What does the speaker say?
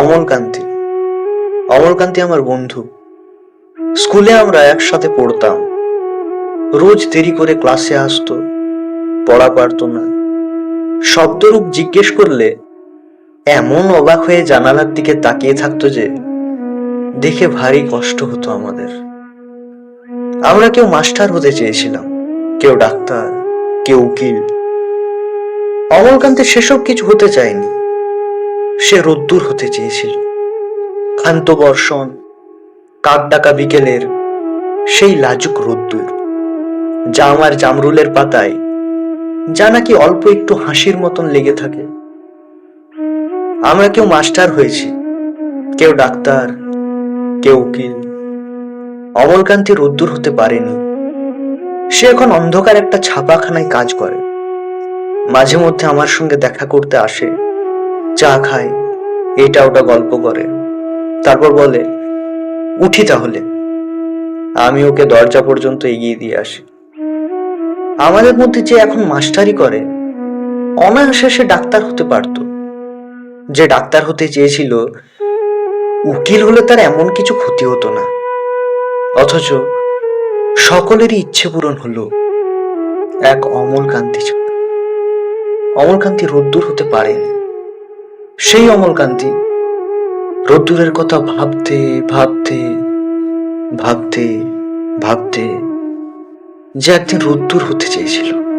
অমলকান্তি অমলকান্তি আমার বন্ধু। স্কুলে আমরা একসাথে পড়তাম। রোজ দেরি করে ক্লাসে আসতো, পড়া পারতো না। শব্দরূপ জিজ্ঞেস করলে এমন অবাক হয়ে জানালার দিকে তাকিয়ে থাকতো যে দেখে ভারী কষ্ট হতো আমাদের। আমরা কেউ মাস্টার হতে চেয়েছিলাম, কেউ ডাক্তার, কেউ উকিল। অমলকান্তি সেসব কিছু হতে চায়নি। সে রোদ্দুর হতে চেয়েছিল। ক্ষান্ত বর্ষণ, কাক ডাকা বিকেলের সেই লাজুক রোদ্দুর, যা আমার জামরুলের পাতায় যা নাকি অল্প একটু হাসির মতন লেগে থাকে। আমরা কেউ মাস্টার হয়েছি, কেউ ডাক্তার, কেউ উকিল। অমলকান্তি রোদ্দুর হতে পারেনি। সে এখন অন্ধকার একটা ছাপাখানায় কাজ করে। মাঝে মধ্যে আমার সঙ্গে দেখা করতে আসে, চা খায়, এটা ওটা গল্প করে, তারপর বলে, উঠি তাহলে। আমি ওকে দরজা পর্যন্ত এগিয়ে দিয়ে আসি। আমাদের মধ্যে যে এখন মাস্টারি করে, অনায়াসে সে ডাক্তার হতে পারত। যে ডাক্তার হতে চেয়েছিল, উকিল হলে তার এমন কিছু ক্ষতি হতো না। অথচ সকলেরই ইচ্ছে পূরণ হলো, এক অমলকান্তি ছাড়া। অমলকান্তি রোদ্দুর হতে পারেনি। সেই অমলকান্তি রোদ্দুরের কথা ভাবতে ভাবতে ভাবতে ভাবতে যে একদিন রোদ্দুর হতে চেয়েছিল।